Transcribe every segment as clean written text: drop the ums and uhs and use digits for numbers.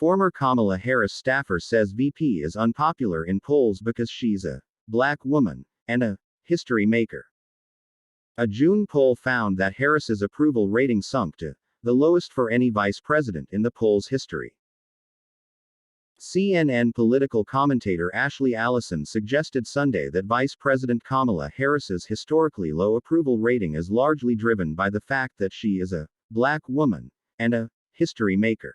Former Kamala Harris staffer says VP is unpopular in polls because she's a black woman and a history maker. A June poll found that Harris's approval rating sunk to the lowest for any vice president in the poll's history. CNN political commentator Ashley Allison suggested Sunday that Vice President Kamala Harris's historically low approval rating is largely driven by the fact that she is a black woman and a history maker.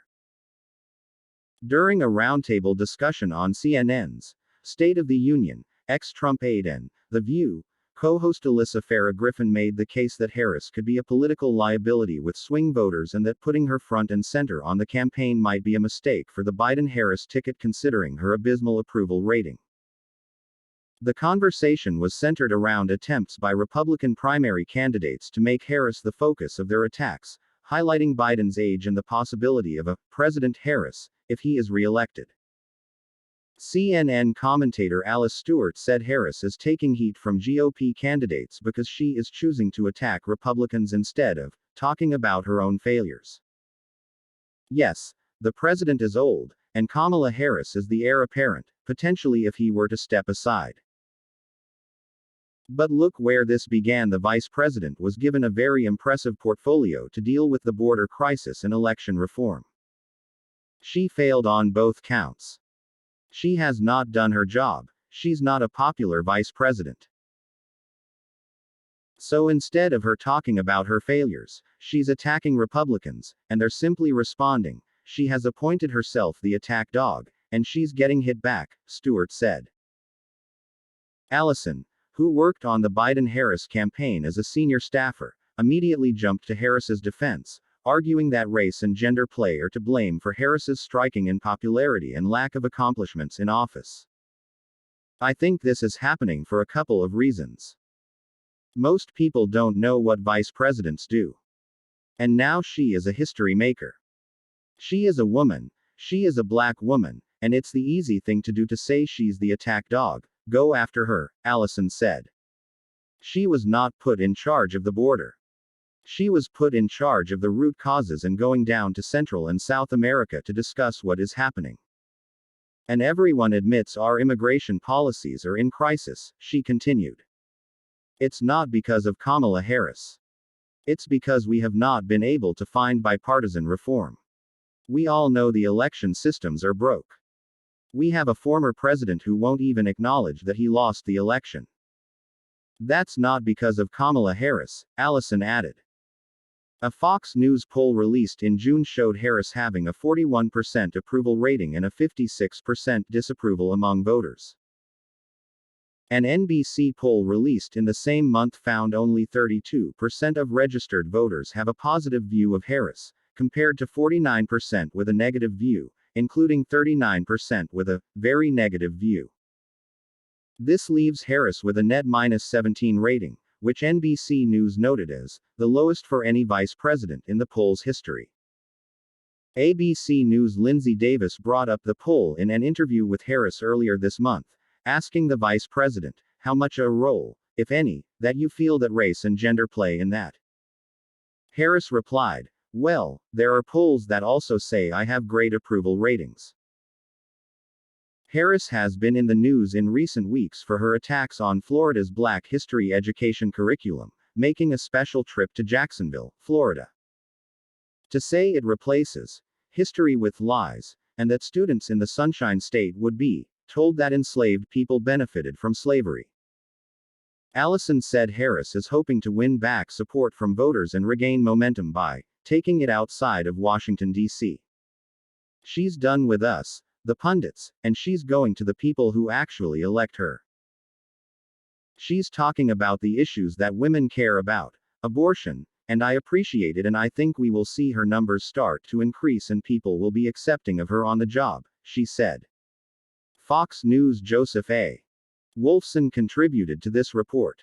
During a roundtable discussion on CNN's State of the Union, ex-Trump aide and The View co-host Alyssa Farah Griffin made the case that Harris could be a political liability with swing voters and that putting her front and center on the campaign might be a mistake for the Biden-Harris ticket considering her abysmal approval rating. The conversation was centered around attempts by Republican primary candidates to make Harris the focus of their attacks, highlighting Biden's age and the possibility of a President Harris if he is re-elected. CNN commentator Alice Stewart said Harris is taking heat from GOP candidates because she is choosing to attack Republicans instead of talking about her own failures. Yes, the president is old, and Kamala Harris is the heir apparent, potentially if he were to step aside. But look where this began. The vice president was given a very impressive portfolio to deal with the border crisis and election reform. She failed on both counts. She has not done her job. She's not a popular vice president. So instead of her talking about her failures, she's attacking Republicans, and they're simply responding. She has appointed herself the attack dog, and she's getting hit back, Stewart said. Allison, who worked on the Biden-Harris campaign as a senior staffer, immediately jumped to Harris's defense, arguing that race and gender play are to blame for Harris's striking unpopularity and lack of accomplishments in office. I think this is happening for a couple of reasons. Most people don't know what vice presidents do. And now she is a history maker. She is a woman, she is a black woman, and it's the easy thing to do to say she's the attack dog, go after her, Allison said. She was not put in charge of the border. She was put in charge of the root causes and going down to Central and South America to discuss what is happening. And everyone admits our immigration policies are in crisis, she continued. It's not because of Kamala Harris. It's because we have not been able to find bipartisan reform. We all know the election systems are broke. We have a former president who won't even acknowledge that he lost the election. That's not because of Kamala Harris, Allison added. A Fox News poll released in June showed Harris having a 41% approval rating and a 56% disapproval among voters. An NBC poll released in the same month found only 32% of registered voters have a positive view of Harris, compared to 49% with a negative view, including 39% with a very negative view. This leaves Harris with a net -17 rating, which NBC News noted as the lowest for any vice president in the poll's history. ABC News' Lindsay Davis brought up the poll in an interview with Harris earlier this month, asking the vice president how much a role, if any, that you feel that race and gender play in that. Harris replied, "Well, there are polls that also say I have great approval ratings." Harris has been in the news in recent weeks for her attacks on Florida's Black history education curriculum, making a special trip to Jacksonville, Florida, to say it replaces history with lies, and that students in the Sunshine State would be told that enslaved people benefited from slavery. Allison said Harris is hoping to win back support from voters and regain momentum by taking it outside of Washington, D.C. She's done with us, the pundits, and she's going to the people who actually elect her. She's talking about the issues that women care about, abortion, and I appreciate it, and I think we will see her numbers start to increase and people will be accepting of her on the job, she said. Fox News' Joseph A. Wolfson contributed to this report.